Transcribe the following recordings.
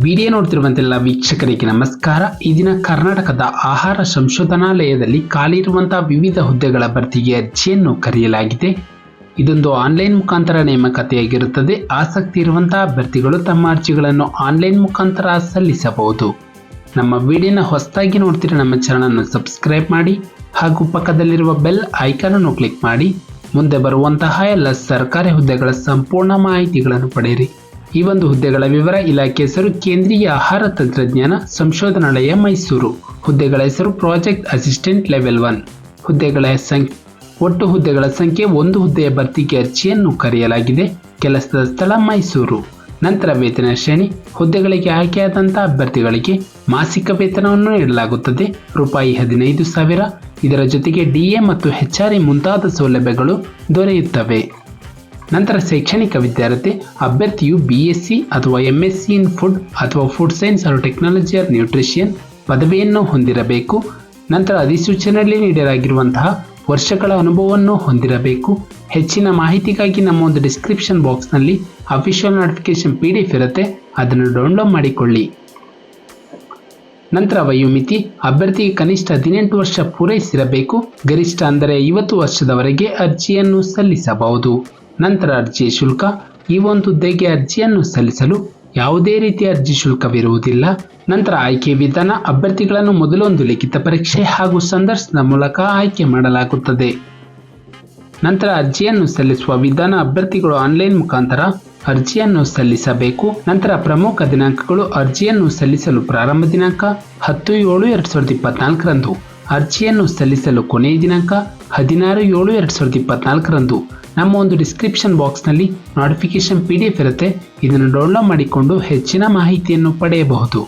Video ನೋಡ್ತಿರುವಂತೆಲ್ಲ ವೀಕ್ಷಕರಿಗೆ ನಮಸ್ಕಾರ. ಈ ದಿನ ಕರ್ನಾಟಕದ ಆಹಾರ ಸಂಶೋಧನಾಲಯದಲ್ಲಿ ಖಾಲಿಯಿರುವಂತಹ ವಿವಿಧ ಹುದ್ದೆಗಳ ಭರ್ತಿಗೆ ಅರ್ಜಿಯನ್ನು ಕರೆಯಲಾಗಿದೆ. ಇದೊಂದು ಆನ್ಲೈನ್ ಮುಖಾಂತರ ನೇಮಕಾತಿಯಾಗಿರುತ್ತದೆ. ಆಸಕ್ತಿ ಇರುವಂತಹ ಅಭ್ಯರ್ಥಿಗಳು ತಮ್ಮ ಅರ್ಜಿಗಳನ್ನು ಆನ್ಲೈನ್ ಮುಖಾಂತರ ಸಲ್ಲಿಸಬಹುದು. ನಮ್ಮ ವಿಡಿಯೋನ ಹೊಸದಾಗಿ ನೋಡ್ತಿರೋ ನಮ್ಮ ಚಾನಲನ್ನು ಸಬ್ಸ್ಕ್ರೈಬ್ ಮಾಡಿ ಹಾಗೂ ಪಕ್ಕದಲ್ಲಿರುವ ಬೆಲ್ ಐಕಾನ್ ಅನ್ನು ಕ್ಲಿಕ್ ಮಾಡಿ ಮುಂದೆ ಬರುವಂತಹ ಎಲ್ಲ ಸರ್ಕಾರಿ ಹುದ್ದೆಗಳ ಸಂಪೂರ್ಣ ಮಾಹಿತಿಗಳನ್ನು ಪಡೆಯಿರಿ. ಈ ಒಂದು ಹುದ್ದೆಗಳ ವಿವರ: ಇಲಾಖೆ ಹೆಸರು ಕೇಂದ್ರೀಯ ಆಹಾರ ತಂತ್ರಜ್ಞಾನ ಸಂಶೋಧನಾಲಯ ಮೈಸೂರು. ಹುದ್ದೆಗಳ ಹೆಸರು ಪ್ರಾಜೆಕ್ಟ್ ಅಸಿಸ್ಟೆಂಟ್ ಲೆವೆಲ್ 1. ಒಟ್ಟು ಹುದ್ದೆಗಳ ಸಂಖ್ಯೆ 1 ಹುದ್ದೆಯ ಭರ್ತಿಗೆ ಅರ್ಜಿಯನ್ನು ಕರೆಯಲಾಗಿದೆ. ಕೆಲಸದ ಸ್ಥಳ ಮೈಸೂರು. ನಂತರ ವೇತನ ಶ್ರೇಣಿ: ಹುದ್ದೆಗಳಿಗೆ ಆಯ್ಕೆಯಾದಂತಹ ಅಭ್ಯರ್ಥಿಗಳಿಗೆ ಮಾಸಿಕ ವೇತನವನ್ನು ನೀಡಲಾಗುತ್ತದೆ ರೂಪಾಯಿ 15,000. ಇದರ ಜೊತೆಗೆ ಡಿಎ ಮತ್ತು HRA ಮುಂತಾದ ಸೌಲಭ್ಯಗಳು ದೊರೆಯುತ್ತವೆ. ನಂತರ ಶೈಕ್ಷಣಿಕ ವಿದ್ಯಾರ್ಥಿ: ಅಭ್ಯರ್ಥಿಯು BSc ಅಥವಾ MSc ಇನ್ ಫುಡ್ ಅಥವಾ ಫುಡ್ ಸೈನ್ಸ್ ಅಥವಾ ಟೆಕ್ನಾಲಜಿ ಆರ್ ನ್ಯೂಟ್ರಿಷನ್ ಪದವಿಯನ್ನು ಹೊಂದಿರಬೇಕು. ನಂತರ ಅಧಿಸೂಚನೆಯಲ್ಲಿ ನೀಡಲಾಗಿರುವಂತಹ ವರ್ಷಗಳ ಅನುಭವವನ್ನು ಹೊಂದಿರಬೇಕು. ಹೆಚ್ಚಿನ ಮಾಹಿತಿಗಾಗಿ ನಮ್ಮ ಒಂದು ಡಿಸ್ಕ್ರಿಪ್ಷನ್ ಬಾಕ್ಸ್ನಲ್ಲಿ ಅಫಿಷಿಯಲ್ ನೋಟಿಫಿಕೇಶನ್ PDF ಇರುತ್ತೆ, ಅದನ್ನು ಡೌನ್ಲೋಡ್ ಮಾಡಿಕೊಳ್ಳಿ. ನಂತರ ವಯೋಮಿತಿ: ಅಭ್ಯರ್ಥಿಗೆ ಕನಿಷ್ಠ 18 ವರ್ಷ ಪೂರೈಸಿರಬೇಕು. ಗರಿಷ್ಠ ಅಂದರೆ 50 ವರ್ಷದವರೆಗೆ ಅರ್ಜಿಯನ್ನು ಸಲ್ಲಿಸಬಹುದು. ನಂತರ ಅರ್ಜಿ ಶುಲ್ಕ: ಈ ಒಂದು ಹುದ್ದೆಗೆ ಅರ್ಜಿಯನ್ನು ಸಲ್ಲಿಸಲು ಯಾವುದೇ ರೀತಿಯ ಅರ್ಜಿ ಶುಲ್ಕವಿರುವುದಿಲ್ಲ. ನಂತರ ಆಯ್ಕೆ ವಿಧಾನ: ಅಭ್ಯರ್ಥಿಗಳನ್ನು ಮೊದಲೊಂದು ಲಿಖಿತ ಪರೀಕ್ಷೆ ಹಾಗೂ ಸಂದರ್ಶನದ ಮೂಲಕ ಆಯ್ಕೆ ಮಾಡಲಾಗುತ್ತದೆ. ನಂತರ ಅರ್ಜಿಯನ್ನು ಸಲ್ಲಿಸುವ ವಿಧಾನ: ಅಭ್ಯರ್ಥಿಗಳು ಆನ್ಲೈನ್ ಮುಖಾಂತರ ಅರ್ಜಿಯನ್ನು ಸಲ್ಲಿಸಬೇಕು. ನಂತರ ಪ್ರಮುಖ ದಿನಾಂಕಗಳು: ಅರ್ಜಿಯನ್ನು ಸಲ್ಲಿಸಲು ಪ್ರಾರಂಭ ದಿನಾಂಕ 10/7/2024 ಅರ್ಜಿಯನ್ನು ಸಲ್ಲಿಸಲು ಕೊನೆಯ ದಿನಾಂಕ 16/7/2024 ನಮ್ಮ ಒಂದು ಡಿಸ್ಕ್ರಿಪ್ಷನ್ ಬಾಕ್ಸ್ನಲ್ಲಿ ನೋಟಿಫಿಕೇಶನ್ PDF ಇರುತ್ತೆ, ಇದನ್ನು ಡೌನ್ಲೋಡ್ ಮಾಡಿಕೊಂಡು ಹೆಚ್ಚಿನ ಮಾಹಿತಿಯನ್ನು ಪಡೆಯಬಹುದು.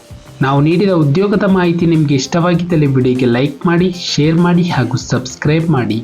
ನಾವು ನೀಡಿದ ಉದ್ಯೋಗದ ಮಾಹಿತಿ ನಿಮಗೆ ಇಷ್ಟವಾಗಿದ್ದಲ್ಲಿ ವಿಡಿಯೋಗೆ ಲೈಕ್ ಮಾಡಿ, ಶೇರ್ ಮಾಡಿ ಹಾಗೂ ಸಬ್ಸ್ಕ್ರೈಬ್ ಮಾಡಿ.